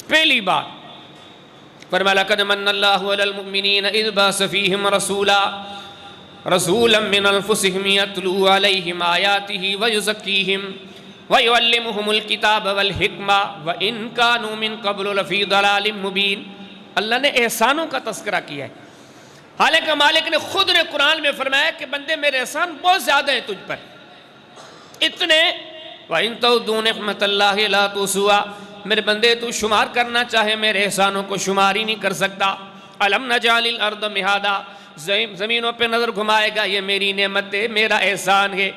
پہلی بات فرمایا لقد من اللہ علی المؤمنین اذ بعث فیہم رسولا من انفسہم یتلو علیہم آیاتہ ویزکیہم ویعلمہم الکتاب والحکمہ وان کانوا من قبل لفی ضلال مبین۔ اللہ نے احسانوں کا تذکرہ کیا ہے، حالانکہ مالک نے خود نے قرآن میں فرمایا کہ بندے میرے احسان بہت زیادہ ہیں تجھ پر، اتنے وَإِن تَعُدُّوا نِعْمَتَ اللَّهِ لَا تُحْصُوهَا، میرے بندے تو شمار کرنا چاہے میرے احسانوں کو شمار ہی نہیں کر سکتا۔ أَلَمْ نَجْعَلِ الْأَرْضَ مِهَادًا، زمینوں پہ نظر گھمائے گا، یہ میری نعمت ہے، میرا احسان ہے۔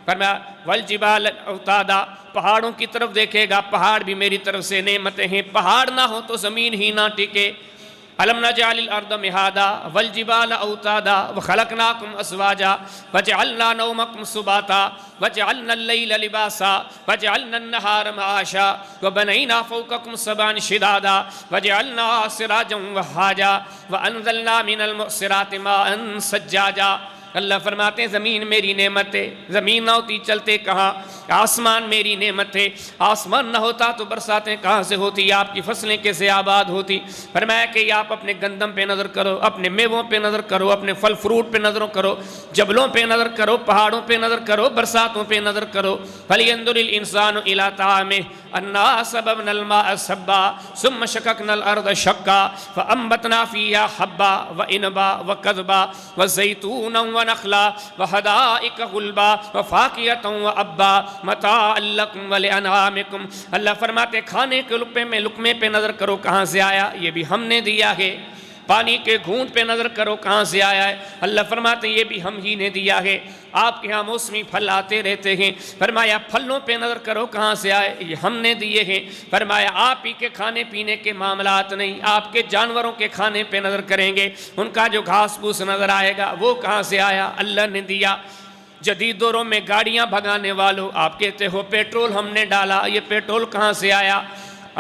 فرمایا وَالْجِبَالَ أَوْتَادًا، پہاڑوں کی طرف دیکھے گا، پہاڑ بھی میری طرف سے نعمتیں ہیں، پہاڑ نہ ہو تو زمین ہی نہ ٹکے۔ أَلَمْ نَجْعَلِ الْأَرْضَ مِهَادًا وَالْجِبَالَ أَوْتَادًا وَخَلَقْنَاكُمْ أَزْوَاجًا وَجَعَلْنَا نَوْمَكُمْ سُبَاتًا وَجَعَلْنَا اللَّيْلَ لِبَاسًا وَجَعَلْنَا النَّهَارَ مَعَاشًا وَبَنَيْنَا فَوْقَكُمْ سَبْعًا شِدَادًا وَجَعَلْنَا سِرَاجًا وَهَّاجًا وَأَنزَلْنَا مِنَ الْمُعْصِرَاتِ مَاءً ثَجَّاجًا۔ اللہ فرماتے ہیں زمین میری نعمت ہے، زمین نہ ہوتی چلتے کہاں، آسمان میری نعمت ہے، آسمان نہ ہوتا تو برساتیں کہاں سے ہوتی، آپ کی فصلیں کیسے آباد ہوتی۔ فرمایا کہ آپ اپنے گندم پہ نظر کرو، اپنے میووں پہ نظر کرو، اپنے پھل فروٹ پہ نظر کرو، جبلوں پہ نظر کرو، پہاڑوں پہ نظر کرو، برساتوں پہ نظر کرو۔ فَلْيَنْظُرِ الْإِنسَانُ إِلَىٰ طَعَامِهِ أَنَّا صَبَبْنَا الْمَاءَ صَبًّا ثُمَّ شَقَقْنَا الْأَرْضَ شَقًّا فَأَنبَتْنَا فِيهَا حَبًّا وَإِنَبًا وَقَضْبًا وَزَيْتُونًا ونخلا وحدائق غلبا وفاکہۃ وابا متاعا لکم ولانعامکم۔ اللہ فرماتے کھانے کے لقمے پہ نظر کرو کہاں سے آیا، یہ بھی ہم نے دیا ہے۔ پانی کے گھونٹ پہ نظر کرو کہاں سے آیا ہے، اللہ فرماتے یہ بھی ہم ہی نے دیا ہے۔ آپ کے ہاں موسمی پھل آتے رہتے ہیں، فرمایا پھلوں پہ نظر کرو کہاں سے آئے، یہ ہم نے دیے ہیں۔ فرمایا آپ ہی کے کھانے پینے کے معاملات نہیں، آپ کے جانوروں کے کھانے پہ نظر کریں گے، ان کا جو گھاس پھوس نظر آئے گا وہ کہاں سے آیا، اللہ نے دیا۔ جدید دوروں میں گاڑیاں بھگانے والوں آپ کہتے ہو پیٹرول ہم نے ڈالا، یہ پیٹرول کہاں سے آیا؟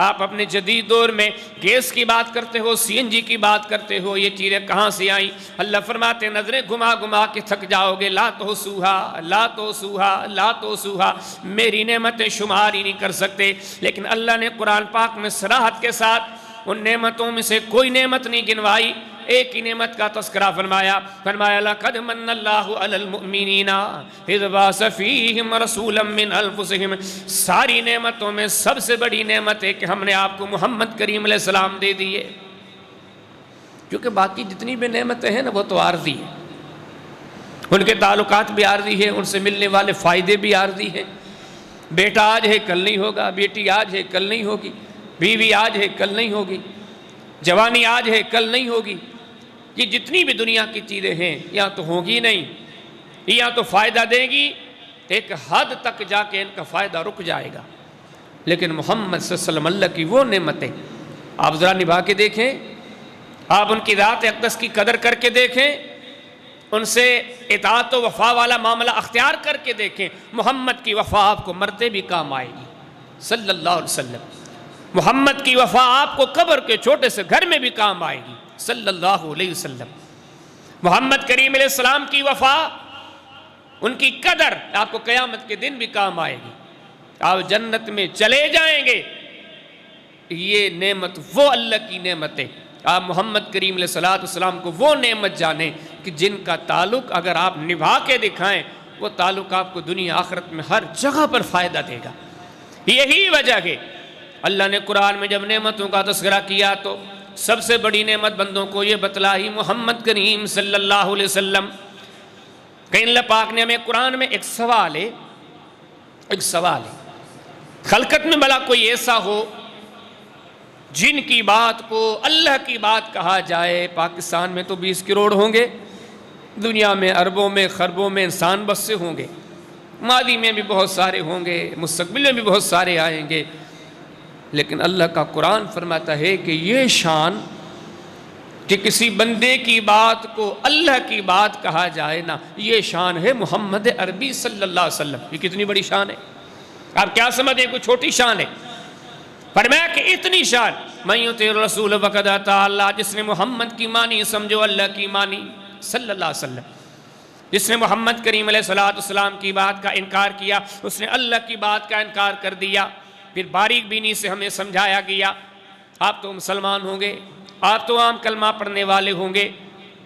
آپ اپنے جدید دور میں گیس کی بات کرتے ہو، سی این جی کی بات کرتے ہو، یہ چیزیں کہاں سے آئیں؟ اللہ فرماتے نظریں گھما گھما کے تھک جاؤ گے، لا تحصوہا لا تحصوہا لا تحصوہا، میری نعمتیں شمار ہی نہیں کر سکتے۔ لیکن اللہ نے قرآن پاک میں صراحت کے ساتھ ان نعمتوں میں سے کوئی نعمت نہیں گنوائی، ایک ہی نعمت کا تذکرہ فرمایا۔ فرمایا لقد من اللہ علی المؤمنین اذ بعث فیہم رسولا من انفسہم، ساری نعمتوں میں سب سے بڑی نعمت ہے کہ ہم نے آپ کو محمد کریم علیہ السلام دے دیے، کیونکہ باقی جتنی بھی نعمتیں ہیں نا وہ تو عارضی ہیں، ان کے تعلقات بھی عارضی ہیں، ان سے ملنے والے فائدے بھی عارضی ہیں۔ بیٹا آج ہے کل نہیں ہوگا، بیٹی آج ہے کل نہیں ہوگی، بیوی آج ہے کل نہیں ہوگی، جوانی آج ہے کل نہیں ہوگی۔ یہ جتنی بھی دنیا کی چیزیں ہیں یا تو ہوگی نہیں، یا تو فائدہ دے گی، ایک حد تک جا کے ان کا فائدہ رک جائے گا۔ لیکن محمد صلی اللہ علیہ وسلم اللہ کی وہ نعمتیں آپ ذرا نبھا کے دیکھیں، آپ ان کی ذات اقدس کی قدر کر کے دیکھیں، ان سے اطاعت و وفا والا معاملہ اختیار کر کے دیکھیں، محمد کی وفا آپ کو مرتے بھی کام آئے گی صلی اللہ علیہ وسلم۔ محمد کی وفا آپ کو قبر کے چھوٹے سے گھر میں بھی کام آئے گی صلی اللہ علیہ وسلم۔ محمد کریم علیہ السلام کی وفا، ان کی قدر آپ کو قیامت کے دن بھی کام آئے گی، آپ جنت میں چلے جائیں گے۔ یہ نعمت وہ اللہ کی نعمت ہے، آپ محمد کریم علیہ السلام کو وہ نعمت جانیں کہ جن کا تعلق اگر آپ نبھا کے دکھائیں وہ تعلق آپ کو دنیا آخرت میں ہر جگہ پر فائدہ دے گا۔ یہی وجہ ہے اللہ نے قرآن میں جب نعمتوں کا تذکرہ کیا تو سب سے بڑی نعمت بندوں کو یہ بتلائی محمد کریم صلی اللہ علیہ وسلم۔ کہیں اللہ پاک نے ہمیں قرآن میں ایک سوال ہے، خلقت میں بھلا کوئی ایسا ہو جن کی بات کو اللہ کی بات کہا جائے؟ پاکستان میں تو 20 کروڑ ہوں گے، دنیا میں اربوں میں خربوں میں انسان بس سے ہوں گے، ماضی میں بھی بہت سارے ہوں گے، مستقبل میں بھی بہت سارے آئیں گے، لیکن اللہ کا قرآن فرماتا ہے کہ یہ شان کہ کسی بندے کی بات کو اللہ کی بات کہا جائے نا، یہ شان ہے محمد عربی صلی اللہ علیہ وسلم۔ یہ کتنی بڑی شان ہے، آپ کیا سمجھیں کوئی چھوٹی شان ہے؟ فرمایا کہ اتنی شان، من یطع الرسول فقد اطاع اللہ، جس نے محمد کی مانی سمجھو اللہ کی مانی صلی اللہ علیہ وسلم۔ جس نے محمد کریم علیہ السلام کی بات کا انکار کیا اس نے اللہ کی بات کا انکار کر دیا۔ پھر باریک بینی سے ہمیں سمجھایا گیا، آپ تو مسلمان ہوں گے، آپ تو عام کلمہ پڑھنے والے ہوں گے،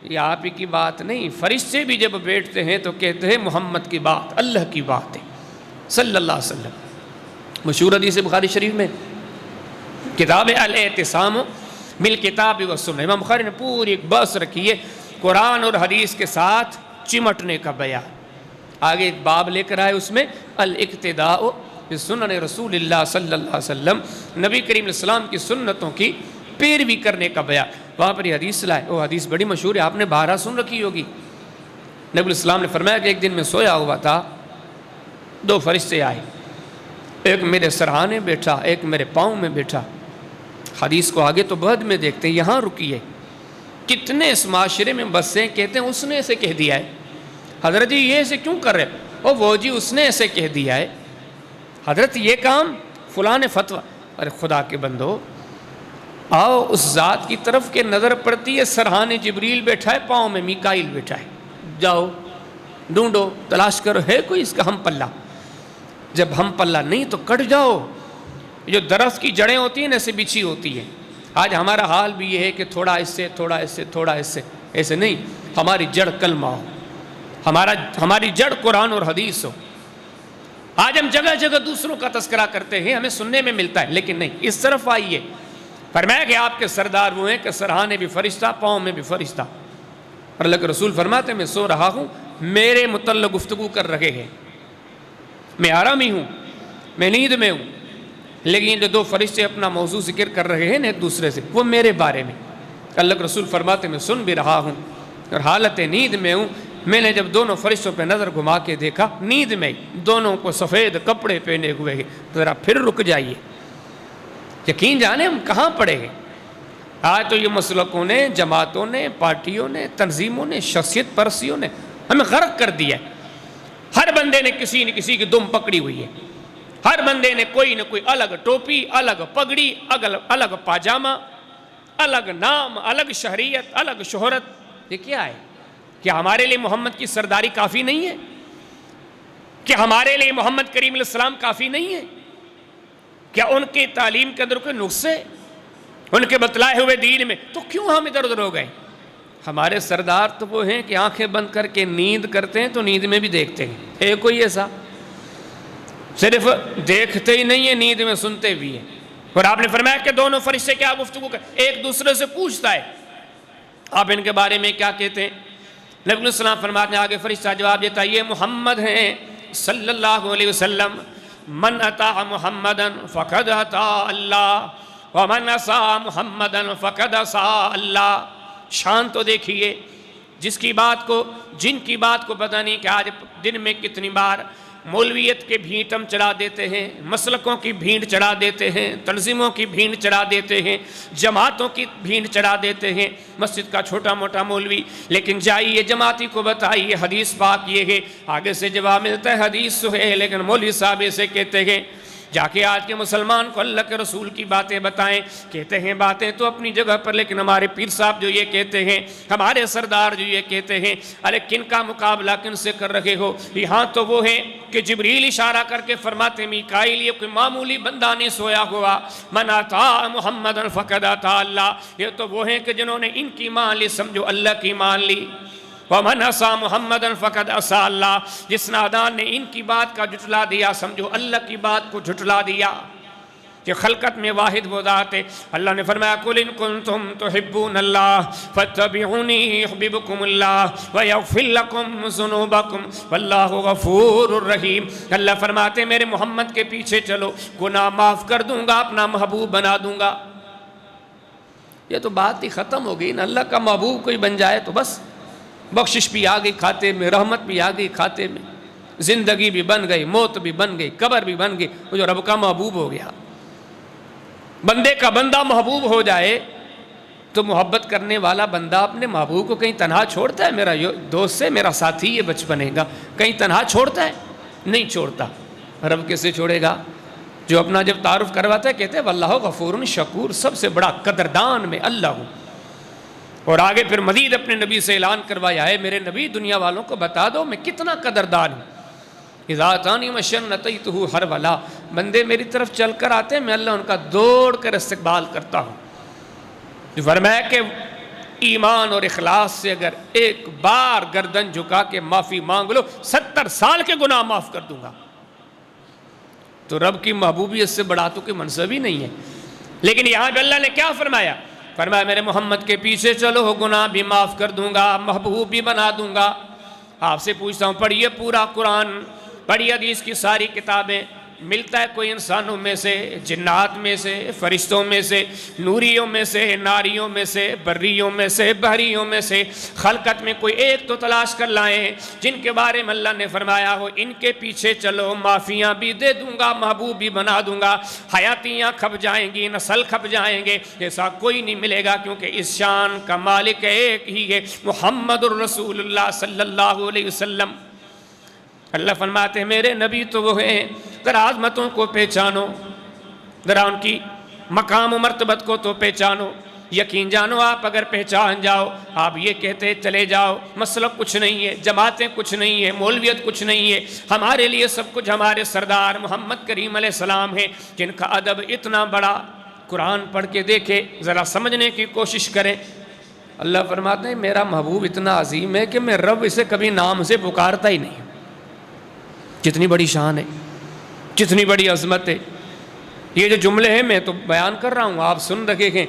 یہ آپ ہی کی بات نہیں، فرشتے بھی جب بیٹھتے ہیں تو کہتے ہیں محمد کی بات اللہ کی بات ہے صلی اللہ علیہ وسلم۔ مشہور حدیث بخاری شریف میں کتاب الاعتصام بالکتاب والسنہ، امام بخاری نے پوری ایک بحث رکھی ہے قرآن اور حدیث کے ساتھ چمٹنے کا بیان۔ آگے ایک باب لے کر آئے، اس میں الاقتداء بسنن رسول اللہ صلی اللہ علیہ وسلم، نبی کریم علیہ السلام کی سنتوں کی پیروی کرنے کا بیان۔ وہاں پر یہ حدیث لائے، وہ حدیث بڑی مشہور ہے، آپ نے بارہا سن رکھی ہوگی۔ نبی علیہ السلام نے فرمایا کہ ایک دن میں سویا ہوا تھا، دو فرشتے آئے، ایک میرے سرہانے بیٹھا، ایک میرے پاؤں میں بیٹھا۔ حدیث کو آگے تو بعد میں دیکھتے ہیں، یہاں رکیے۔ کتنے اس معاشرے میں بسیں کہتے ہیں اس نے ایسے کہہ دیا ہے، حضرت جی یہ ایسے کیوں کر رہے او وہ جی اس نے ایسے کہہ دیا ہے، حضرت یہ کام فلاں نے فتویٰ۔ ارے خدا کے بندو، آؤ اس ذات کی طرف کے نظر پڑتی ہے، سرہانے جبریل بیٹھا ہے، پاؤں میں میکائیل بیٹھا ہے، جاؤ ڈھونڈو تلاش کرو، ہے کوئی اس کا ہم پلہ؟ جب ہم پلہ نہیں تو کٹ جاؤ۔ جو درخت کی جڑیں ہوتی ہیں ایسے بچھی ہوتی ہیں۔ آج ہمارا حال بھی یہ ہے کہ تھوڑا اس سے تھوڑا اس سے تھوڑا اس سے، ایسے نہیں، ہماری جڑ کلمہ ہو، ہماری جڑ قرآن اور حدیث ہو۔ آج ہم جگہ جگہ دوسروں کا تذکرہ کرتے ہیں، ہمیں سننے میں ملتا ہے، لیکن نہیں، اس طرف آئیے۔ فرمایا کہ آپ کے سردار وہ ہیں کہ سرہانے بھی فرشتہ، پاؤں میں بھی فرشتہ۔ اور اللہ کے رسول فرماتے ہیں میں سو رہا ہوں، میرے متعلق گفتگو کر رہے ہیں، میں آرام ہی ہوں، میں نیند میں ہوں، لیکن جو دو فرشتے اپنا موضوع ذکر کر رہے ہیں ایک دوسرے سے، وہ میرے بارے میں۔ اللہ کے رسول فرماتے ہیں میں سن بھی رہا ہوں اور حالت نیند میں ہوں۔ میں نے جب دونوں فرشتوں پہ نظر گھما کے دیکھا، نیند میں دونوں کو سفید کپڑے پہنے ہوئے ہیں، ذرا پھر رک جائیے، یقین جانے ہم کہاں پڑے ہیں۔ آج تو یہ مسلکوں نے، جماعتوں نے، پارٹیوں نے، تنظیموں نے، شخصیت پرستیوں نے ہمیں غرق کر دیا ہے۔ ہر بندے نے کسی نہ کسی کی دم پکڑی ہوئی ہے، ہر بندے نے کوئی نہ کوئی الگ ٹوپی، الگ پگڑی، الگ پاجامہ، الگ نام، الگ شہریت، الگ شہرت۔ یہ کیا ہے؟ کیا ہمارے لیے محمد کی سرداری کافی نہیں ہے؟ کیا ہمارے لیے محمد کریم علیہ السلام کافی نہیں ہے؟ کیا ان کی تعلیم کے اندر کوئی نقص ہے؟ ان کے بتلائے ہوئے دین میں تو کیوں ہم ادھر ادھر ہو گئے؟ ہمارے سردار تو وہ ہیں کہ آنکھیں بند کر کے نیند کرتے ہیں تو نیند میں بھی دیکھتے ہیں۔ ہے کوئی ایسا؟ صرف دیکھتے ہی نہیں ہیں، نیند میں سنتے بھی ہیں۔ اور آپ نے فرمایا کہ دونوں فرشتے کیا گفتگو کر، ایک دوسرے سے پوچھتا ہے آپ ان کے بارے میں کیا کہتے ہیں؟ نبی علیہ السلام فرماتے ہیں، آگے فرشتہ جواب دیتا ہے یہ محمد ہیں صلی اللہ علیہ وسلم، من اطاع محمدا فقد اطاع اللہ ومن عصى محمدا فقد عصى اللہ۔ شان تو دیکھیے، جس کی بات کو، جن کی بات کو پتہ نہیں کہ آج دن میں کتنی بار مولویت کے بھینٹ ہم چڑھا دیتے ہیں، مسلکوں کی بھینٹ چڑھا دیتے ہیں، تنظیموں کی بھینٹ چڑھا دیتے ہیں، جماعتوں کی بھینٹ چڑھا دیتے ہیں، مسجد کا چھوٹا موٹا مولوی۔ لیکن جائیے جماعتی کو بتائیے حدیث پاک یہ ہے، آگے سے جواب ملتا ہے حدیث تو ہے، لیکن مولوی صاحب ایسے کہتے ہیں۔ جا کے آج کے مسلمان کو اللہ کے رسول کی باتیں بتائیں، کہتے ہیں باتیں تو اپنی جگہ پر، لیکن ہمارے پیر صاحب جو یہ کہتے ہیں، ہمارے سردار جو یہ کہتے ہیں، ارے کن کا مقابلہ کن سے کر رہے ہو؟ یہاں تو وہ ہیں کہ جبریل اشارہ کر کے فرماتے ہیں میکائیل یہ کوئی معمولی بندہ نہیں سویا ہوا، من اطاع محمد فقد اطاع اللہ۔ یہ تو وہ ہیں کہ جنہوں نے ان کی مان لی، سمجھو اللہ کی مان لی۔ وَمَنْ عَصَى مُحَمَّدًا فَقَدْ عَصَى اللَّهَ، جس نادان نے ان کی بات کا جھٹلا دیا، سمجھو اللہ کی بات کو جھٹلا دیا۔ کہ خلقت میں واحد وہ ذات ہے۔ اللہ نے فرمایا قُلْ إِن كُنْتُمْ تُحِبُّونَ اللَّهَ فَاتَّبِعُونِي يُحْبِبْكُمُ اللَّهُ وَيَغْفِرْ لَكُمْ ذُنُوبَكُمْ وَاللَّهُ غَفُورٌ رَحِيمٌ۔ اللہ فرماتے ہیں میرے محمد کے پیچھے چلو، گناہ معاف کر دوں گا، اپنا محبوب بنا دوں گا۔ یہ تو بات ہی ختم ہو گئی نا، اللہ کا محبوب کوئی بن جائے تو بس بخشش بھی آ گئی کھاتے میں، رحمت بھی آ گئی کھاتے میں، زندگی بھی بن گئی، موت بھی بن گئی، قبر بھی بن گئی، وہ جو رب کا محبوب ہو گیا۔ بندے کا بندہ محبوب ہو جائے تو محبت کرنے والا بندہ اپنے محبوب کو کہیں تنہا چھوڑتا ہے؟ میرا دوست ہے، میرا ساتھی یہ بچپنے کا، کہیں تنہا چھوڑتا ہے؟ نہیں چھوڑتا۔ رب کیسے چھوڑے گا؟ جو اپنا جب تعارف کرواتا ہے کہتے ہیں واللہ غفور شکور، سب سے بڑا قدردان میں اللہ ہوں۔ اور آگے پھر مزید اپنے نبی سے اعلان کروایا ہے میرے نبی دنیا والوں کو بتا دو میں کتنا قدردان ہوں۔ اذا اتانی مشن اتیتہ ہرولا، بندے میری طرف چل کر آتے ہیں میں اللہ ان کا دوڑ کر استقبال کرتا ہوں۔ فرمایا کہ ایمان اور اخلاص سے اگر ایک بار گردن جھکا کے معافی مانگ لو 70 سال کے گناہ معاف کر دوں گا۔ تو رب کی محبوبیت سے بڑا تو کوئی منصب ہی نہیں ہے۔ لیکن یہاں پہ اللہ نے کیا فرمایا؟ فرمایا میرے محمد کے پیچھے چلو، گناہ بھی معاف کر دوں گا، محبوب بھی بنا دوں گا۔ آپ سے پوچھتا ہوں، پڑھیے پورا قرآن، پڑھیے حدیث کی ساری کتابیں، ملتا ہے کوئی انسانوں میں سے، جنات میں سے، فرشتوں میں سے، نوریوں میں سے، ناریوں میں سے، بریوں میں سے، بحریوں میں سے، خلقت میں کوئی ایک تو تلاش کر لائیں جن کے بارے میں اللہ نے فرمایا ہو ان کے پیچھے چلو، معافیاں بھی دے دوں گا، محبوب بھی بنا دوں گا، حیاتیاں کھپ جائیں گی، نسل کھپ جائیں گے، ایسا کوئی نہیں ملے گا، کیونکہ اس شان کا مالک ایک ہی ہے، محمد الرسول اللہ صلی اللہ علیہ وسلم۔ اللہ فرماتے ہیں میرے نبی تو وہ ہیں، ذرا عظمتوں کو پہچانو، ذرا ان کی مقام و مرتبت کو تو پہچانو، یقین جانو آپ اگر پہچان جاؤ، آپ یہ کہتے چلے جاؤ مسلک کچھ نہیں ہے، جماعتیں کچھ نہیں ہے، مولویت کچھ نہیں ہے، ہمارے لیے سب کچھ ہمارے سردار محمد کریم علیہ السلام ہیں، جن کا ادب اتنا بڑا۔ قرآن پڑھ کے دیکھے، ذرا سمجھنے کی کوشش کریں۔ اللہ فرماتے ہیں میرا محبوب اتنا عظیم ہے کہ میں رب اسے کبھی نام سے پکارتا ہی نہیں۔ کتنی بڑی شان ہے، کتنی بڑی عظمت ہے۔ یہ جو جملے ہیں میں تو بیان کر رہا ہوں، آپ سن رکھے ہیں،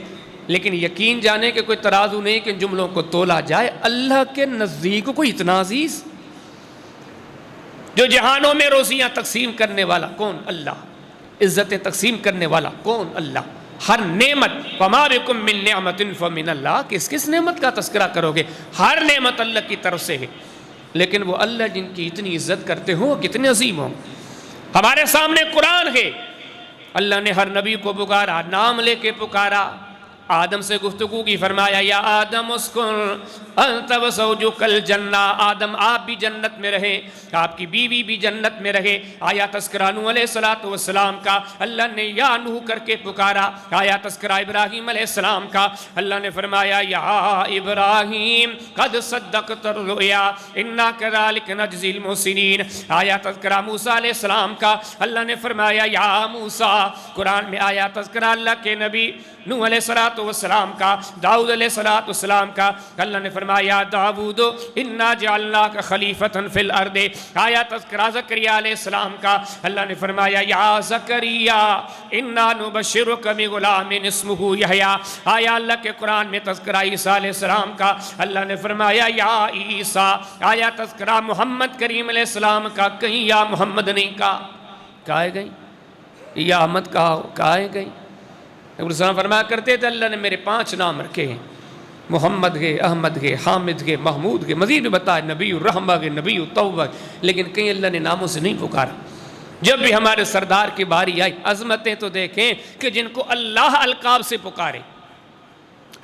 لیکن یقین جانے کہ کوئی ترازو نہیں کہ جملوں کو تولا جائے۔ اللہ کے نزدیک کوئی اتنا عزیز، جو جہانوں میں روزیاں تقسیم کرنے والا کون؟ اللہ۔ عزتیں تقسیم کرنے والا کون؟ اللہ۔ ہر نعمت وَمَا بِكُم مِّن نِّعْمَةٍ فَمِنَ اللَّهِ، کس نعمت کا تذکرہ کرو گے؟ ہر نعمت اللہ کی طرف سے ہے، لیکن وہ اللہ جن کی اتنی عزت کرتے ہوں کتنے عظیم ہوں۔ ہمارے سامنے قرآن ہے، اللہ نے ہر نبی کو پکارا، نام لے کے پکارا۔ آدم سے گفتگو کی، فرمایا یا آدم اسکن انت وزوجک الجنہ، آدم آپ بھی جنت میں رہے، آپ کی بیوی بھی جنت میں رہے۔ آیا تذکرہ نوح علیہ السلام کا، اللہ نے یا نوح کر کے پکارا۔ آیا تذکرہ ابراہیم علیہ السلام کا، اللہ نے فرمایا یا ابراہیم قد صدقت الرؤیا انا کذالک نجزی المحسنین۔ آیا تذکرہ موسیٰ علیہ السلام کا، اللہ نے فرمایا یا موسیٰ۔ قرآن میں آیا تذکرہ اللہ کے نبی نوح علیہ السلام کا، داؤد علیہ السلام کا، اللہ نے فرمایا داؤد انا جعلناک خلیفۃ فی الارض۔ آیا تذکرہ زکریا علیہ السلام کا، اللہ نے فرمایا یا زکریا انا نبشرک بغلام اسمہ یحییٰ۔ آیا اللہ کے قرآن میں تذکرہ عیسیٰ علیہ السلام کا، اللہ نے فرمایا یا عیسیٰ۔ آیا تذکرہ محمد کریم علیہ السلام کا، کہیں یا محمد نہیں کہا، کہے گئی یا احمد کہا ہے گئی۔ السلام فرمایا کرتے تھے اللہ نے میرے 5 نام رکھے ہیں، محمد ہے، احمد ہے، حامد ہے، محمود ہے، مزید بھی بتایا نبی الرحمہ ہے، نبی التوبہ ہے، لیکن کہیں اللہ نے ناموں سے نہیں پکارا۔ جب بھی ہمارے سردار کی باری آئی، عظمتیں تو دیکھیں کہ جن کو اللہ القاب سے پکارے۔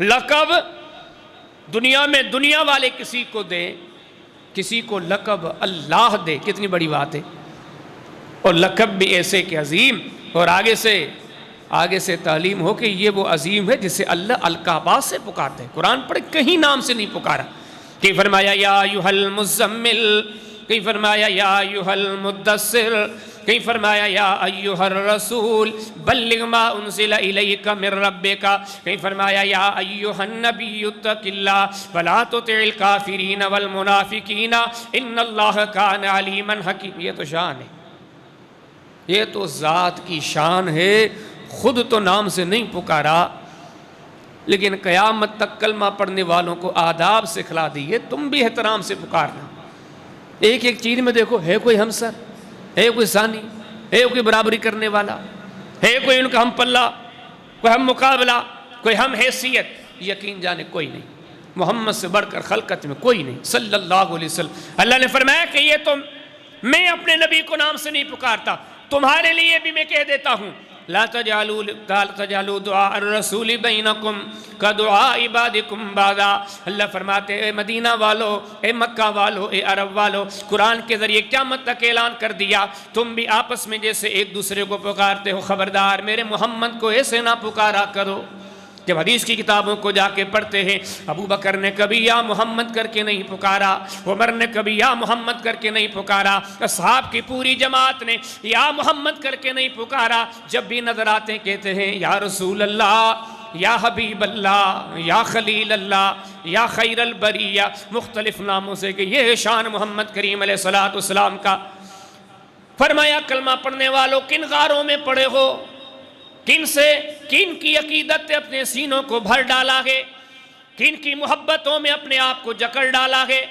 لقب دنیا میں دنیا والے کسی کو دیں، کسی کو لقب اللہ دے، کتنی بڑی بات ہے۔ اور لقب بھی ایسے کہ عظیم، اور آگے سے تعلیم ہو کہ یہ وہ عظیم ہے جسے اللہ القابات سے پکارتے ہیں۔ قرآن پڑھے کہیں نام سے نہیں پکارا، کہیں فرمایا یا ایھا المزمل، کہیں فرمایا یا ایھا المدثر، کہیں فرمایا یا ایھا الرسول بلغ ما انزل الیک من ربک، کہیں فرمایا یا ایھا النبی اتق اللہ ولا تطع الکافرین والمنافقین ان اللہ کان علیما حکیما۔ یہ تو شان ہے، یہ تو ذات کی شان ہے۔ خود تو نام سے نہیں پکارا، لیکن قیامت تک کلمہ پڑھنے والوں کو آداب سکھلا دیے، تم بھی احترام سے پکارنا۔ ایک ایک چیز میں دیکھو، ہے کوئی ہمسر، ہے کوئی ثانی، ہے کوئی برابری کرنے والا، ہے کوئی ان کا ہم پلہ، کوئی ہم مقابلہ، کوئی ہم حیثیت؟ یقین جانے کوئی نہیں، محمد سے بڑھ کر خلقت میں کوئی نہیں صلی اللہ علیہ وسلم۔ اللہ نے فرمایا کہ یہ تو میں اپنے نبی کو نام سے نہیں پکارتا، تمہارے لیے بھی میں کہہ دیتا ہوں لا تجعلوا دعاء الرسول بینکم کدعاء عبادکم بعضا۔ اللہ فرماتے اے مدینہ والو، اے مکہ والو، اے عرب والو، قرآن کے ذریعے قیامت تک اعلان کر دیا تم بھی آپس میں جیسے ایک دوسرے کو پکارتے ہو، خبردار میرے محمد کو ایسے نہ پکارا کرو۔ جب حدیث کی کتابوں کو جا کے پڑھتے ہیں، ابو بکر نے کبھی یا محمد کر کے نہیں پکارا، عمر نے کبھی یا محمد کر کے نہیں پکارا، اصحاب کی پوری جماعت نے یا محمد کر کے نہیں پکارا۔ جب بھی نظر آتے کہتے ہیں یا رسول اللہ، یا حبیب اللہ، یا خلیل اللہ، یا خیر البریہ، مختلف ناموں سے کہ یہ شان محمد کریم علیہ السلام کا۔ فرمایا کلمہ پڑھنے والوں کن غاروں میں پڑے ہو، کن کی عقیدت اپنے سینوں کو بھر ڈالا ہے، کن کی محبتوں میں اپنے آپ کو جکڑ ڈالا ہے،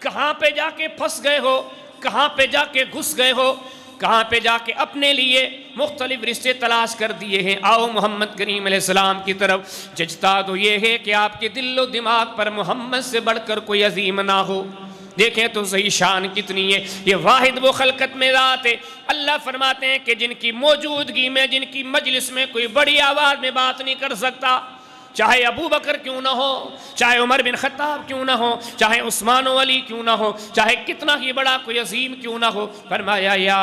کہاں پہ جا کے پھنس گئے ہو، کہاں پہ جا کے گھس گئے ہو، کہاں پہ جا کے اپنے لیے مختلف رشتے تلاش کر دیے ہیں۔ آؤ محمد کریم علیہ السلام کی طرف۔ ججتا تو یہ ہے کہ آپ کے دل و دماغ پر محمد سے بڑھ کر کوئی عظیم نہ ہو۔ دیکھیں تو صحیح شان کتنی ہے۔ یہ واحد وہ خلقت میں ذات ہے۔ اللہ فرماتے ہیں کہ جن کی موجودگی میں، جن کی مجلس میں کوئی بڑی آواز میں بات نہیں کر سکتا، چاہے ابو بکر کیوں نہ ہو، چاہے عمر بن خطاب کیوں نہ ہو، چاہے عثمان و علی کیوں نہ ہو، چاہے کتنا ہی بڑا کوئی عظیم کیوں نہ ہو۔ فرمایا یا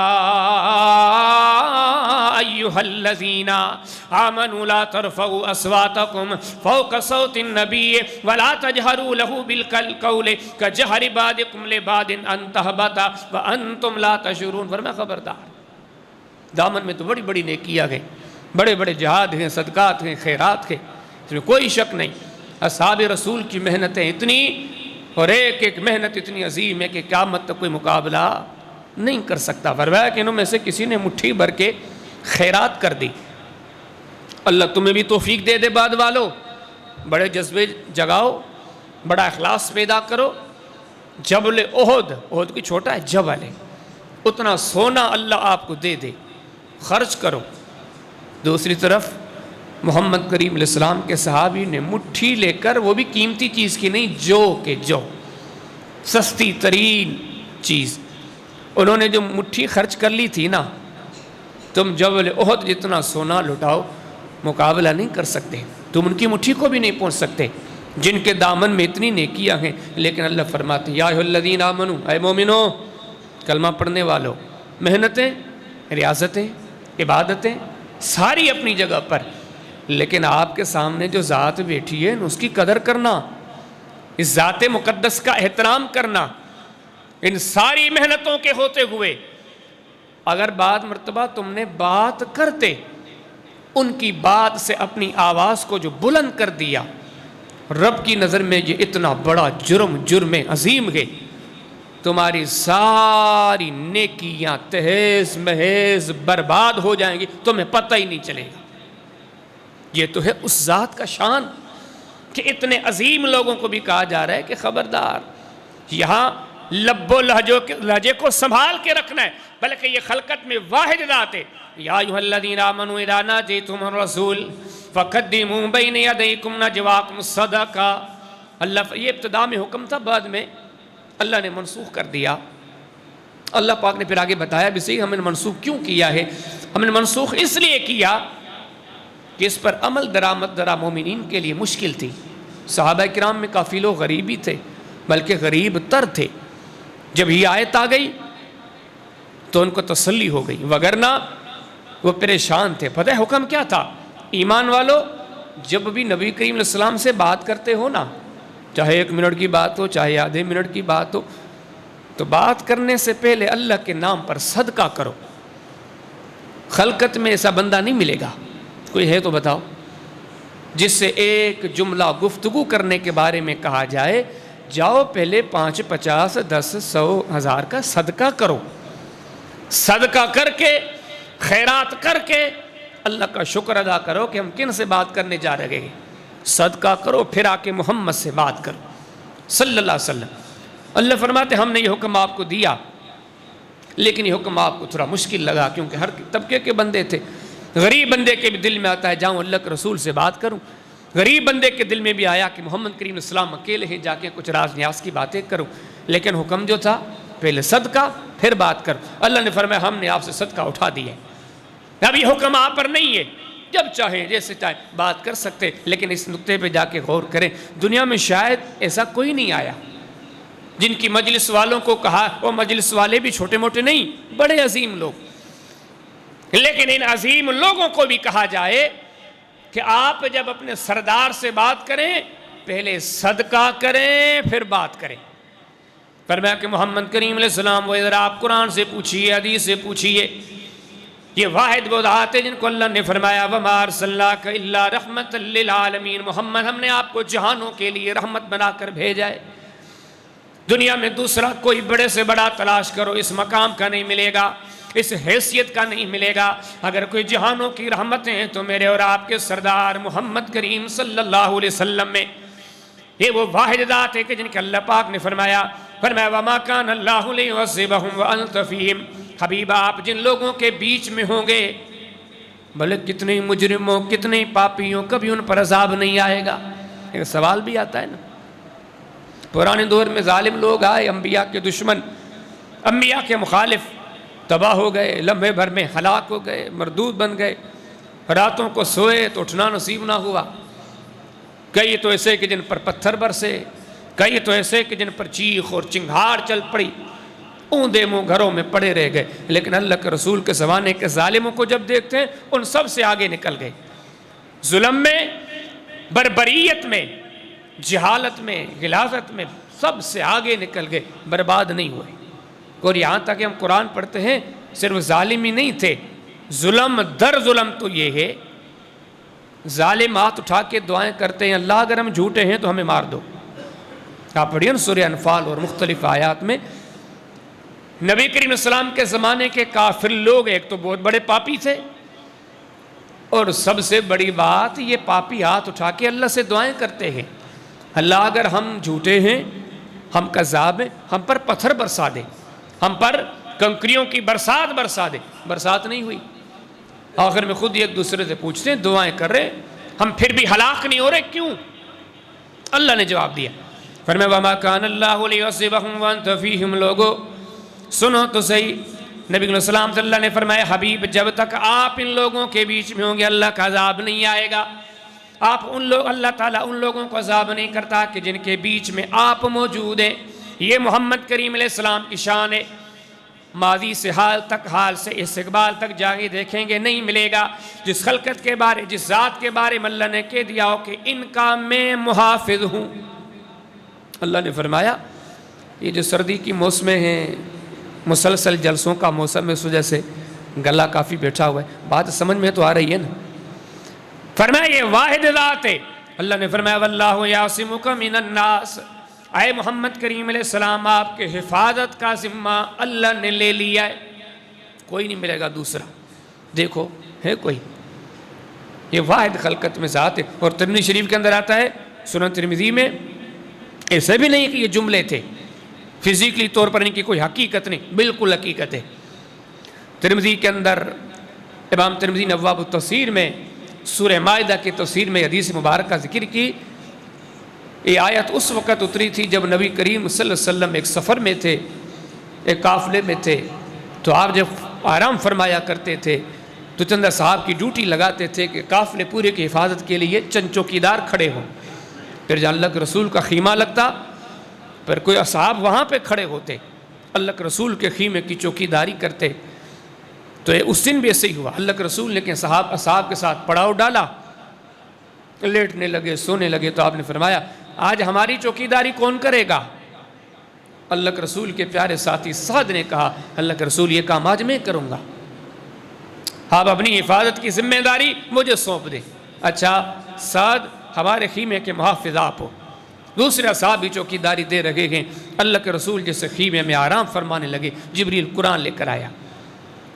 ایھا الذین آمنوا لا ترفعوا اصواتکم فوق صوت النبی ولا تجہروا لہ بالقول کجہر بعضکم لبعض ان تہبط وانتم لا تشعرون۔ فرمایا خبردار، دامن میں تو بڑی بڑی نیکیاں ہیں، بڑے بڑے جہاد ہیں، صدقات ہیں، خیرات ہیں، اس میں کوئی شک نہیں۔ اصحاب رسول کی محنتیں اتنی اور ایک ایک محنت اتنی عظیم ہے کہ قیامت تک کوئی مقابلہ نہیں کر سکتا۔ فرمایا کہ انہوں میں سے کسی نے مٹھی بھر کے خیرات کر دی، اللہ تمہیں بھی توفیق دے دے۔ بعد والو بڑے جذبے جگاؤ، بڑا اخلاص پیدا کرو۔ جبل احد کوئی چھوٹا ہے، جبل ہے، اتنا سونا اللہ آپ کو دے دے، خرچ کرو۔ دوسری طرف محمد کریم علیہ السلام کے صحابی نے مٹھی لے کر، وہ بھی قیمتی چیز کی نہیں، جو سستی ترین چیز، انہوں نے جو مٹھی خرچ کر لی تھی نا، تم جبل احد جتنا سونا لٹاؤ مقابلہ نہیں کر سکتے، تم ان کی مٹھی کو بھی نہیں پہنچ سکتے جن کے دامن میں اتنی نیکیاں ہیں۔ لیکن اللہ فرماتے ہیں یا ایھا الذین آمنوا، اے مومنو، کلمہ پڑھنے والوں، محنتیں، ریاضتیں، عبادتیں ساری اپنی جگہ پر، لیکن آپ کے سامنے جو ذات بیٹھی ہے اس کی قدر کرنا، اس ذات مقدس کا احترام کرنا۔ ان ساری محنتوں کے ہوتے ہوئے اگر بعد مرتبہ تم نے بات کرتے، ان کی بات سے اپنی آواز کو جو بلند کر دیا، رب کی نظر میں یہ اتنا بڑا جرم عظیم ہے، تمہاری ساری نیکیاں تہیز محیز برباد ہو جائیں گی، تمہیں پتہ ہی نہیں چلے گا۔ یہ تو ہے اس ذات کا شان کہ اتنے عظیم لوگوں کو بھی کہا جا رہا ہے کہ خبردار، یہاں لب و لہجے کو سنبھال کے رکھنا ہے، بلکہ یہ خلقت میں واحد ذات ہے۔ یا ایھا الذین آمنوا اذا ناجیتم الرسول فقدموا بین یدیکم نجواکم صدقہ۔ اللہ، یہ ابتدا میں حکم تھا، بعد میں اللہ نے منسوخ کر دیا۔ اللہ پاک نے پھر آگے بتایا بھی صحیح ہم نے منسوخ کیوں کیا ہے۔ ہم نے منسوخ اس لیے کیا کہ اس پر عمل درآمد ذرا مومنین کے لیے مشکل تھی۔ صحابہ کرام میں کافی لوگ غریب ہی تھے، بلکہ غریب تر تھے۔ جب یہ آیت آ گئی تو ان کو تسلی ہو گئی، وگرنہ وہ پریشان تھے۔ پتہ ہے حکم کیا تھا؟ ایمان والو، جب بھی نبی کریم علیہ السلام سے بات کرتے ہو نا، چاہے 1 منٹ کی بات ہو، چاہے آدھے منٹ کی بات ہو، تو بات کرنے سے پہلے اللہ کے نام پر صدقہ کرو۔ خلقت میں ایسا بندہ نہیں ملے گا، کوئی ہے تو بتاؤ، جس سے ایک جملہ گفتگو کرنے کے بارے میں کہا جائے جاؤ پہلے 5، 50، 10، 100، 1000 کا صدقہ کرو۔ صدقہ کر کے، خیرات کر کے اللہ کا شکر ادا کرو کہ ہم کن سے بات کرنے جا رہے ہیں۔ صدقہ کرو، پھر آ کے محمد سے بات کرو صلی اللہ علیہ وسلم۔ اللہ فرماتے ہم نے یہ حکم آپ کو دیا، لیکن یہ حکم آپ کو تھوڑا مشکل لگا، کیونکہ ہر طبقے کے بندے تھے۔ غریب بندے کے بھی دل میں آتا ہے جاؤں اللہ کے رسول سے بات کروں، غریب بندے کے دل میں بھی آیا کہ محمد کریم علیہ السلام اکیلے ہیں، جا کے کچھ راز نیاز کی باتیں کروں، لیکن حکم جو تھا پہلے صدقہ پھر بات کرو۔ اللہ نے فرمایا ہم نے آپ سے صدقہ اٹھا دیا ہے، اب یہ حکم آپ پر نہیں ہے، جب چاہیں جیسے چاہیں بات کر سکتے، لیکن اس نقطے پہ جا کے غور کریں، دنیا میں شاید ایسا کوئی نہیں آیا جن کی مجلس والوں کو کہا، وہ مجلس والے بھی چھوٹے موٹے نہیں، بڑے عظیم لوگ، لیکن ان عظیم لوگوں کو بھی کہا جائے کہ آپ جب اپنے سردار سے بات کریں پہلے صدقہ کریں پھر بات کریں۔ فرمایا کہ محمد کریم علیہ السلام وہ ادھر آپ قرآن سے پوچھئے، حدیث سے پوچھئے، یہ واحد وہ ذات ہے جن کو اللہ نے فرمایا وَمَا أَرْسَلْنَاكَ إِلَّا رَحْمَةً لِّلْعَالَمِينَ، محمد ہم نے آپ کو جہانوں کے لیے رحمت بنا کر بھیجا ہے۔ دنیا میں دوسرا کوئی بڑے سے بڑا تلاش کرو، اس مقام کا نہیں ملے گا، اس حیثیت کا نہیں ملے گا۔ اگر کوئی جہانوں کی رحمتیں ہیں تو میرے اور آپ کے سردار محمد کریم صلی اللہ علیہ وسلم میں۔ یہ وہ واحد ذات ہے کہ جن کے اللہ پاک نے فرمایا وَمَا كَانَ اللَّهُ لِيُعَذِّبَهُمْ وَأَنْتَ فِيهِمْ، حبیب آپ جن لوگوں کے بیچ میں ہوں گے، بھلے کتنے مجرموں کتنے پاپیوں، کبھی ان پر عذاب نہیں آئے گا۔ ایک سوال بھی آتا ہے نا، پرانے دور میں ظالم لوگ آئے، انبیاء کے دشمن، انبیاء کے مخالف، تباہ ہو گئے، لمحے بھر میں ہلاک ہو گئے، مردود بن گئے، راتوں کو سوئے تو اٹھنا نصیب نہ ہوا۔ کئی تو ایسے کہ جن پر پتھر برسے، کئی تو ایسے کہ جن پر چیخ اور چنگھاڑ چل پڑی، اوندے منہ گھروں میں پڑے رہ گئے۔ لیکن اللہ کے رسول کے زمانے کے ظالموں کو جب دیکھتے ہیں ان سب سے آگے نکل گئے، ظلم میں، بربریت میں، جہالت میں، غلاظت میں، سب سے آگے نکل گئے، برباد نہیں ہوئے۔ اور یہاں تک کہ ہم قرآن پڑھتے ہیں صرف ظالم ہی نہیں تھے، ظلم در ظلم تو یہ ہے، ظالم ہاتھ اٹھا کے دعائیں کرتے ہیں اللہ اگر ہم جھوٹے ہیں تو ہمیں مار دو۔ آپ پڑھیے سورہ انفال اور مختلف آیات میں، نبی کریم علیہ السلام کے زمانے کے کافر لوگ ایک تو بہت بڑے پاپی تھے، اور سب سے بڑی بات یہ پاپی ہاتھ اٹھا کے اللہ سے دعائیں کرتے ہیں اللہ اگر ہم جھوٹے ہیں، ہم کذاب ہیں، ہم پر پتھر برسا دے، ہم پر کنکریوں کی برسات برسا دے۔ برسات نہیں ہوئی، آخر میں خود ایک دوسرے سے پوچھتے ہیں، دعائیں کر رہے ہم پھر بھی ہلاک نہیں ہو رہے، کیوں؟ اللہ نے جواب دیا، فرمایا وَمَا كَانَ اللَّهُ لِيُعَذِّبَهُمْ وَأَنْتَ فِيهِمْ، لوگو سنو تو صحیح، نبی علیہ السلام صلی اللہ نے فرمایا حبیب جب تک آپ ان لوگوں کے بیچ میں ہوں گے اللہ کا عذاب نہیں آئے گا۔ آپ اللہ تعالیٰ ان لوگوں کو عذاب نہیں کرتا کہ جن کے بیچ میں آپ موجود ہیں۔ یہ محمد کریم علیہ السلام کی شان ہے، ماضی سے حال تک، حال سے استقبال تک جاگے دیکھیں گے نہیں ملے گا جس خلقت کے بارے، جس ذات کے بارے میں اللہ نے کہہ دیا ہو کہ ان کا میں محافظ ہوں۔ اللہ نے فرمایا یہ جو سردی کی موسمیں ہیں، مسلسل جلسوں کا موسم ہے، اس وجہ سے گلا کافی بیٹھا ہوا ہے، بات سمجھ میں تو آ رہی ہے نا۔ فرمایا یہ واحد ذات ہے۔ اللہ نے فرمایا واللہ یعصمک من الناس، اے محمد کریم علیہ السلام آپ کے حفاظت کا ذمہ اللہ نے لے لیا ہے، کوئی نہیں ملے گا دوسرا۔ دیکھو ہے کوئی، یہ واحد خلقت میں ذات ہے۔ اور ترمذی شریف کے اندر آتا ہے، سنن ترمذی میں، ایسے بھی نہیں کہ یہ جملے تھے، فزیکلی طور پر ان کی کوئی حقیقت نہیں، بالکل حقیقت ہے۔ ترمذی کے اندر امام ترمذی نے ابواب التفسیر میں سورہ مائدہ کی تفسیر میں حدیث مبارکہ ذکر کی، یہ آیت اس وقت اتری تھی جب نبی کریم صلی اللہ علیہ وسلم ایک سفر میں تھے، ایک قافلے میں تھے، تو آپ جب آرام فرمایا کرتے تھے تو چند صاحب کی ڈیوٹی لگاتے تھے کہ قافلے پورے کی حفاظت کے لیے چند چوکیدار کھڑے ہوں۔ پھر جب اللہ کے رسول کا خیمہ لگتا پھر کوئی اصحاب وہاں پہ کھڑے ہوتے، اللہ کے رسول کے خیمے کی چوکیداری کرتے۔ تو اس دن بھی ایسے ہی ہوا، اللہ کے رسول نے کہ اصحاب کے ساتھ پڑاؤ ڈالا، لیٹنے لگے، سونے لگے، تو آپ نے فرمایا آج ہماری چوکیداری کون کرے گا؟ اللہ کے رسول کے پیارے ساتھی سعد نے کہا اللہ کے رسول یہ کام آج میں کروں گا، آپ اپنی حفاظت کی ذمہ داری مجھے سونپ دیں۔ اچھا سعد ہمارے خیمے کے محافظ آپ ہو۔ دوسرے اصحاب بھی چوکیداری دے رہے ہیں، اللہ کے رسول جیسے خیمے میں آرام فرمانے لگے، جبریل قرآن لے کر آیا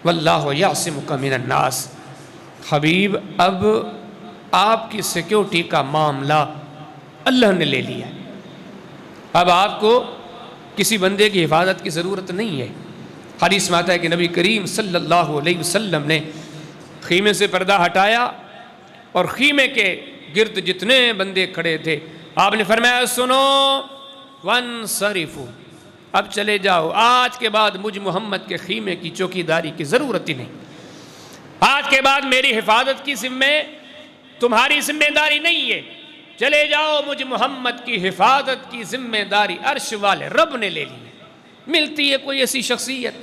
واللہ یعصمک من الناس۔ حبیب اب آپ کی سیکیورٹی کا معاملہ اللہ نے لے لیا، اب آپ کو کسی بندے کی حفاظت کی ضرورت نہیں ہے۔ حدیث میں آتا ہے کہ نبی کریم صلی اللہ علیہ وسلم نے خیمے سے پردہ ہٹایا اور خیمے کے گرد جتنے بندے کھڑے تھے آپ نے فرمایا سنو وانصرفوا، اب چلے جاؤ، آج کے بعد مجھ محمد کے خیمے کی چوکیداری کی ضرورت ہی نہیں، آج کے بعد میری حفاظت کی ذمہ تمہاری ذمہ داری نہیں ہے، چلے جاؤ، مجھ محمد کی حفاظت کی ذمہ داری عرش والے رب نے لے لی ہے۔ ملتی ہے کوئی ایسی شخصیت؟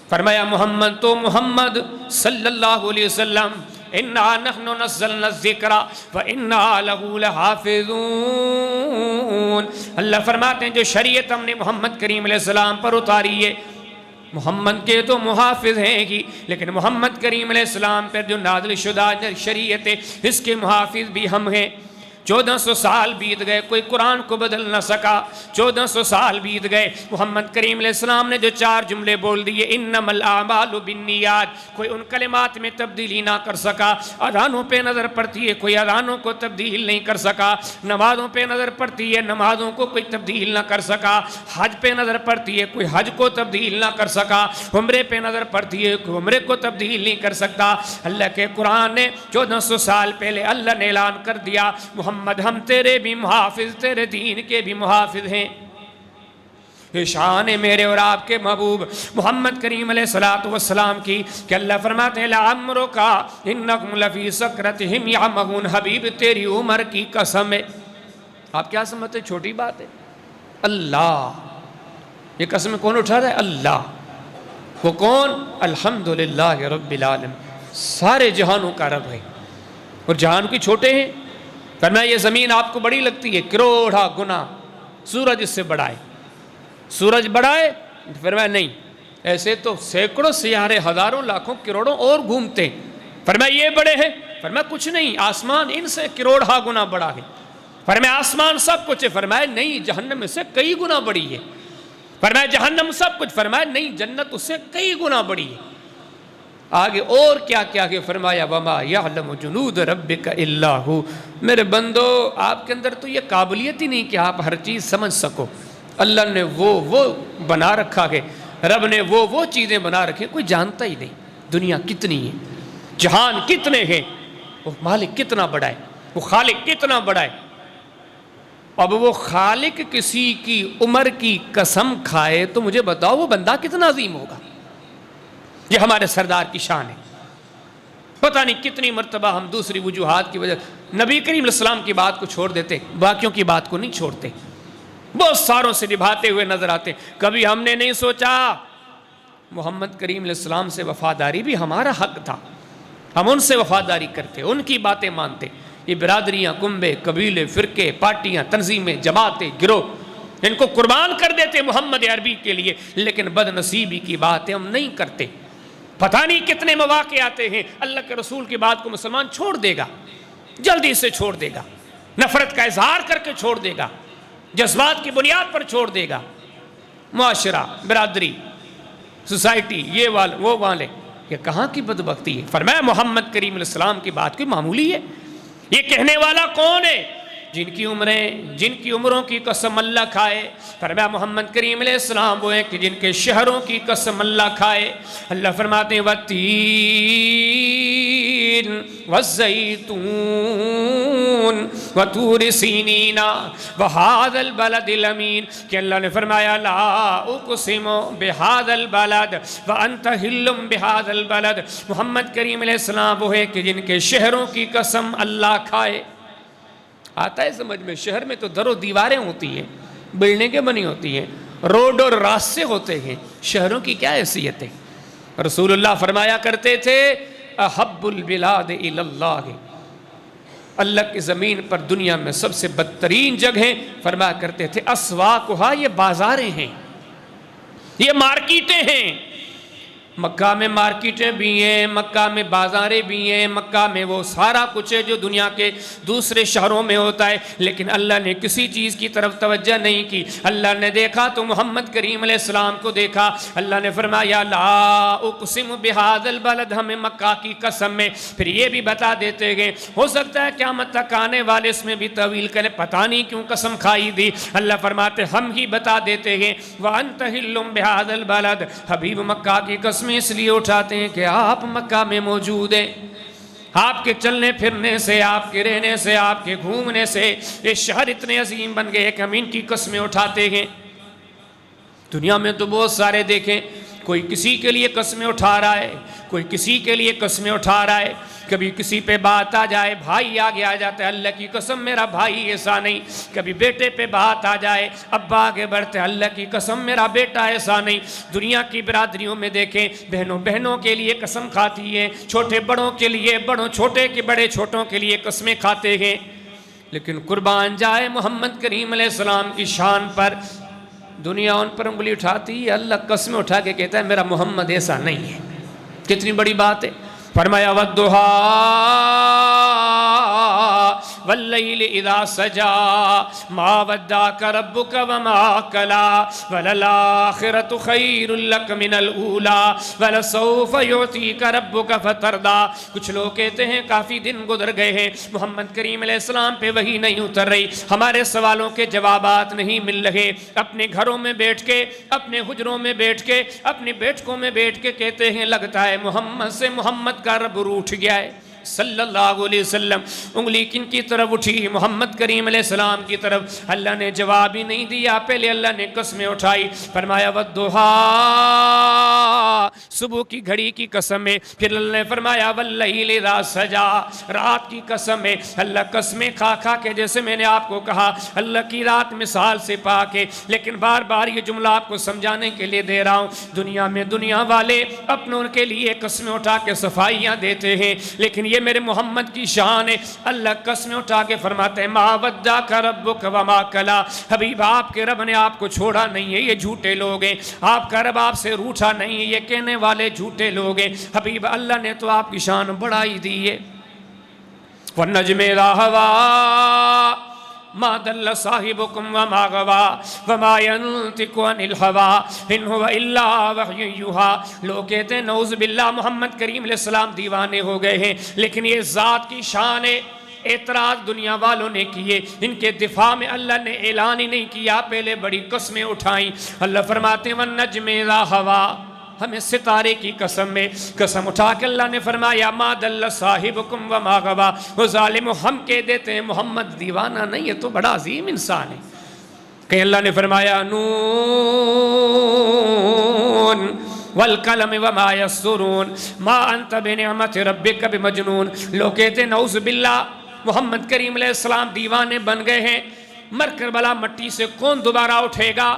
فرمایا محمد تو محمد صلی اللہ علیہ وسلم اِنَّا نَحْنُ نَزَّلْنَا الذِّكْرَ وَإِنَّا لَهُ لَحَافِظُونَ۔ اللہ فرماتے ہیں جو شریعت ہم نے محمد کریم علیہ السلام پر اتاری ہے، محمد کے تو محافظ ہیں ہی، لیکن محمد کریم علیہ السلام پر جو نازل شدہ شریعت ہے اس کے محافظ بھی ہم ہیں۔ 1400 سال بیت گئے، کوئی قرآن کو بدل نہ سکا۔ 1400 سال بیت گئے، محمد کریم علیہ السلام نے جو 4 جملے بول دیے، انما الاعمال بالنیات، کوئی ان کلمات میں تبدیلی نہ کر سکا۔ اذانوں پہ نظر پڑتی ہے، کوئی اذانوں کو تبدیل نہیں کر سکا۔ نمازوں پہ نظر پڑتی ہے، نمازوں کو کوئی تبدیل نہ کر سکا۔ حج پہ نظر پڑتی ہے، کوئی حج کو تبدیل نہ کر سکا۔ عمرے پہ نظر پڑتی ہے، کوئی عمرے کو تبدیل نہیں کر سکتا۔ اللہ کے قرآن نے 1400 سال پہلے اللہ نے اعلان کر دیا، محمد ہم تیرے بھی محافظ، تیرے دین کے بھی محافظ ہیں۔ یہ شان ہے میرے اور آپ کے محبوب محمد کریم علیہ السلام کی کہ اللہ فرماتے ہیں لعمرک انکم لفی سکرتہم یعمہون، حبیب تیری عمر کی قسم ہے۔ آپ کیا سمجھتے ہیں چھوٹی بات ہے؟ اللہ، یہ قسم کون اٹھا رہا ہے؟ اللہ۔ وہ کون؟ الحمدللہ رب العالمین، سارے جہانوں کا رب ہے، اور جہان کی چھوٹے ہیں۔ فرمایا یہ زمین آپ کو بڑی لگتی ہے، کروڑا گنا سورج اس سے بڑا ہے۔ سورج بڑا ہے؟ فرمایا نہیں، ایسے تو سینکڑوں سیارے، ہزاروں، لاکھوں، کروڑوں اور گھومتے ہیں۔ فرمایا یہ بڑے ہیں؟ فرمایا کچھ نہیں، آسمان ان سے کروڑا گنا بڑا ہے۔ فرمایا آسمان سب کچھ ہے؟ فرمایا نہیں، جہنم اس سے کئی گنا بڑی ہے۔ فرمایا جہنم سب کچھ؟ فرمایا نہیں، جنت اس سے کئی گنا بڑی ہے۔ آگے اور کیا کیا کہ فرمایا وما یعلم جنود ربک الا ہو، میرے بندو آپ کے اندر تو یہ قابلیت ہی نہیں کہ آپ ہر چیز سمجھ سکو۔ اللہ نے وہ بنا رکھا ہے، رب نے وہ چیزیں بنا رکھی، کوئی جانتا ہی نہیں دنیا کتنی ہے، جہان کتنے ہیں، وہ مالک کتنا بڑا ہے، وہ خالق کتنا بڑا ہے۔ اب وہ خالق کسی کی عمر کی قسم کھائے تو مجھے بتاؤ وہ بندہ کتنا عظیم ہوگا۔ یہ ہمارے سردار کی شان ہے۔ پتہ نہیں کتنی مرتبہ ہم دوسری وجوہات کی وجہ نبی کریم علیہ السلام کی بات کو چھوڑ دیتے، باقیوں کی بات کو نہیں چھوڑتے، بہت ساروں سے نبھاتے ہوئے نظر آتے۔ کبھی ہم نے نہیں سوچا محمد کریم علیہ السلام سے وفاداری بھی ہمارا حق تھا، ہم ان سے وفاداری کرتے، ان کی باتیں مانتے۔ یہ برادریاں، کنبے، قبیلے، فرقے، پارٹیاں، تنظیمیں، جماعتیں، گروہ، ان کو قربان کر دیتے محمد عربی کے لیے، لیکن بد نصیبی کی باتیں ہم نہیں کرتے۔ پتہ نہیں کتنے مواقع آتے ہیں اللہ کے رسول کی بات کو مسلمان چھوڑ دے گا، جلدی سے چھوڑ دے گا، نفرت کا اظہار کر کے چھوڑ دے گا، جذبات کی بنیاد پر چھوڑ دے گا۔ معاشرہ، برادری، سوسائٹی، یہ والے وہ والے، یہ کہاں کی بدبختی ہے؟ فرمایا محمد کریم علیہ السلام کی بات کوئی معمولی ہے؟ یہ کہنے والا کون ہے؟ جن کی عمروں کی قسم اللہ کھائے۔ فرمایا محمد کریم علیہ السلام وہ ہیں کہ جن کے شہروں کی قسم اللہ کھائے۔ اللہ فرماتے ہیں وَالتِّينِ وَالزَّيْتُونِ وَطُورِ سِينِينَ وَهَذَا الْبَلَدِ الْأَمِينِ، کہ اللہ نے فرمایا لا اقسم بهذا البلد وانت حل بهذا البلد۔ محمد کریم علیہ السلام وہ ہے کہ جن کے شہروں کی قسم اللہ کھائے۔ آتا ہے سمجھ میں؟ شہر میں تو در و دیواریں ہوتی ہیں، بلڈنگیں بنی ہوتی ہیں، روڈ اور راستے ہوتے ہیں، شہروں کی کیا حیثیت ہے؟ رسول اللہ فرمایا کرتے تھے احب البلاد الی اللہ، اللہ کی زمین پر دنیا میں سب سے بدترین جگہیں فرمایا کرتے تھے اسواقھا، یہ بازاریں ہیں، یہ مارکیٹیں ہیں۔ مکہ میں مارکیٹیں بھی ہیں، مکہ میں بازاریں بھی ہیں، مکہ میں وہ سارا کچھ ہے جو دنیا کے دوسرے شہروں میں ہوتا ہے، لیکن اللہ نے کسی چیز کی طرف توجہ نہیں کی۔ اللہ نے دیکھا تو محمد کریم علیہ السلام کو دیکھا۔ اللہ نے فرمایا لا اقسم بہذا البلد، ہمیں مکہ کی قسم میں۔ پھر یہ بھی بتا دیتے گئے، ہو سکتا ہے قیامت تک آنے والے اس میں بھی طویل کرے، پتہ نہیں کیوں قسم کھائی دی۔ اللہ فرماتے ہم ہی بتا دیتے ہیں وانت حل بہذا البلد، حبیب مکہ کی قسم اس لیے اٹھاتے ہیں کہ آپ مکہ میں موجود ہیں۔ آپ کے چلنے پھرنے سے، آپ کے رہنے سے، آپ کے گھومنے سے یہ شہر اتنے عظیم بن گئے کہ ہم ان کی قسمیں اٹھاتے ہیں۔ دنیا میں تو بہت سارے دیکھیں، کوئی کسی کے لیے قسمیں اٹھا رہا ہے، کوئی کسی کے لیے قسمیں اٹھا رہا ہے۔ کبھی کسی پہ بات آ جائے، بھائی آگے آ جاتا ہے، اللہ کی قسم میرا بھائی ایسا نہیں۔ کبھی بیٹے پہ بات آ جائے، ابا آگے بڑھتے، اللہ کی قسم میرا بیٹا ایسا نہیں۔ دنیا کی برادریوں میں دیکھیں، بہنوں کے لیے قسم کھاتی ہیں، چھوٹے بڑوں کے لیے، بڑوں چھوٹے کے بڑے چھوٹوں کے لیے قسمیں کھاتے ہیں۔ لیکن قربان جائے محمد کریم علیہ السلام کی شان پر، دنیا ان پر انگلی اٹھاتی ہے، اللہ قسم اٹھا کے کہتا ہے میرا محمد ایسا نہیں ہے۔ کتنی بڑی بات ہے۔ فرمایا وَالضُّحَىٰ وَاللَّيْلِ إِذَا سَجَىٰ مَا وَدَّعَكَ رَبُّكَ وَمَا قَلَىٰ وَلَلْآخِرَةُ خَيْرٌ لَكَ مِنَ الْأُولَىٰ وَلَسَوْفَ يُعْطِيكَ رَبُّكَ فَتَرْضَىٰ۔ کچھ لوگ کہتے ہیں کافی دن گزر گئے ہیں، محمد کریم علیہ السلام پہ وحی نہیں اتر رہی، ہمارے سوالوں کے جوابات نہیں مل رہے۔ اپنے گھروں میں بیٹھ کے، اپنے حجروں میں بیٹھ کے، اپنی بیٹھکوں میں بیٹھ کے کہتے ہیں لگتا ہے محمد سے محمد کا رب روٹھ گیا ہے صلی اللہ علیہ وسلم۔ انگلی کن کی طرف اٹھی؟ محمد کریم علیہ السلام کی طرف۔ اللہ نے جواب ہی نہیں دیا، پہلے اللہ نے قسمیں اٹھائی۔ فرمایا وَالضُّحَىٰ، صبح کی گھڑی کی قسم ہے۔ پھر اللہ نے فرمایا وَاللَّيْلِ إِذَا سَجَىٰ، رات کی قسم ہے۔ اللہ قسمیں کھا کھا کے، جیسے میں نے آپ کو کہا اللہ کی رات مثال سے پاک ہے، لیکن بار بار یہ جملہ آپ کو سمجھانے کے لیے دے رہا ہوں۔ دنیا میں دنیا والے اپنوں کے لیے قسمیں اٹھا کے صفائیاں دیتے ہیں، لیکن یہ میرے محمد کی شان ہے۔ اللہ قسمیں اٹھا کے فرماتے ہیں ما ودعک ربک وما قلی، حبیب آپ کے رب نے آپ کو چھوڑا نہیں ہے، یہ جھوٹے لوگ ہیں۔ آپ کا رب آپ سے روٹھا نہیں ہے، یہ کہنے والے جھوٹے لوگ ہیں۔ حبیب اللہ نے تو آپ کی شان بڑھائی دی ہے۔ والنجم اذا هوى ما ضل صاحبكم وما غوى وما ينطق عن الهوى ان هو الا وحی یوحی۔ لوگ کہتے ہیں نعوذ باللہ محمد کریم علیہ السلام دیوانے ہو گئے ہیں، لیکن یہ ذات کی شان ہے۔ اعتراض دنیا والوں نے کیے، ان کے دفاع میں اللہ نے اعلان ہی نہیں کیا، پہلے بڑی قسمیں اٹھائیں۔ اللہ فرماتے ہیں والنجم اذا هوى، ہمیں ستارے کی قسم میں قسم اٹھا کے اللہ نے فرمایا ما ضل صاحبکم وما غوى۔ وہ ظالم ہم کہہ دیتے ہیں محمد دیوانہ نہیں ہے، تو بڑا عظیم انسان ہے۔ کہ اللہ نے فرمایا نون والقلم وما یسطرون ما انت بنعمت ربک بمجنون۔ لوگ کہتے ہیں نعوذ باللہ محمد کریم علیہ السلام دیوانے بن گئے ہیں، مر کر بلا مٹی سے کون دوبارہ اٹھے گا،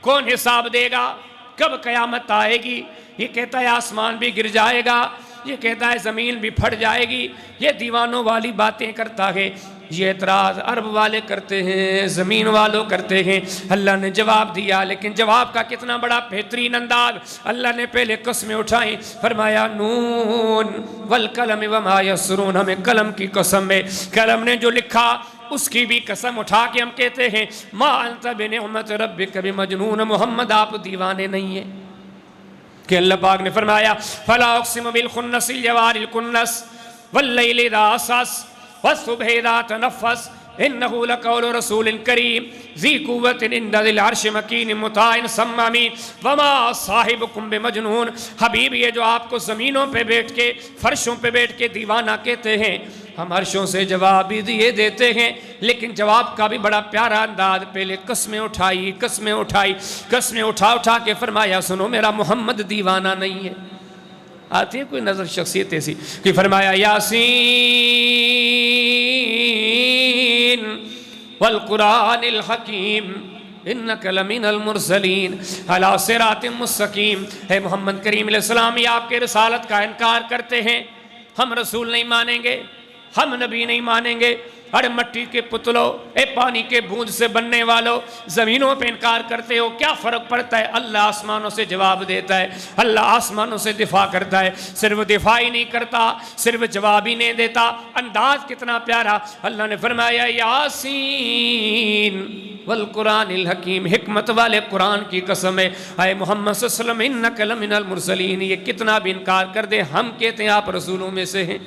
کون حساب دے گا، کب قیامت آئے گی؟ یہ کہتا ہے آسمان بھی گر جائے گا، یہ کہتا ہے زمین بھی پھٹ جائے گی، یہ دیوانوں والی باتیں کرتا ہے۔ یہ اعتراض عرب والے کرتے ہیں، زمین والوں کرتے ہیں۔ اللہ نے جواب دیا، لیکن جواب کا کتنا بڑا بہترین انداز۔ اللہ نے پہلے قسمیں اٹھائیں، فرمایا نون والقلم وما یسطرون، ہمیں قلم کی قسم ہے، قلم نے جو لکھا اس کی بھی قسم اٹھا کے ہم کہتے ہیں ما انت بنعمت ربک بمجنون، محمد آپ دیوانے نہیں ہیں۔ کہ اللہ پاک نے فرمایا فلا اقسم بالخنس الجوار الکنس واللیل اذا عسعس والصبح اذا تنفس انه لقول رسول کریم ذی قوت عند ذی العرش مکین مطاع ثم امین وما صاحبکم بمجنون۔ حبیب یہ جو آپ کو زمینوں پہ بیٹھ کے، فرشوں پہ بیٹھ کے دیوانہ کہتے ہیں، ہم عرشوں سے جواب بھی دیے دیتے ہیں، لیکن جواب کا بھی بڑا پیارا انداز۔ پہلے قسمیں اٹھائی، قسمیں اٹھائی، قسمیں اٹھا کے فرمایا سنو میرا محمد دیوانہ نہیں ہے۔ آتی ہے کوئی نظر شخصیت ایسی کہ فرمایا یاسین والقرآن الحکیم انک لمن المرسلین علی صراط مستقیم۔ ہے محمد کریم علیہ السلام، یہ آپ کے رسالت کا انکار کرتے ہیں، ہم رسول نہیں مانیں گے، ہم نبی نہیں مانیں گے۔ ارے مٹی کے پتلو، اے پانی کے بوند سے بننے والو، زمینوں پہ انکار کرتے ہو، کیا فرق پڑتا ہے؟ اللہ آسمانوں سے جواب دیتا ہے، اللہ آسمانوں سے دفاع کرتا ہے۔ صرف دفاع ہی نہیں کرتا، صرف جواب ہی نہیں دیتا۔ انداز کتنا پیارا۔ اللہ نے فرمایا یاسین والقرآن الحکیم، حکمت والے قرآن کی قسم ہے، اے محمد صلی اللہ علیہ وسلم انک لمن المرسلین۔ یہ کتنا بھی انکار کر دے، ہم کہتے ہیں آپ رسولوں میں سے ہیں۔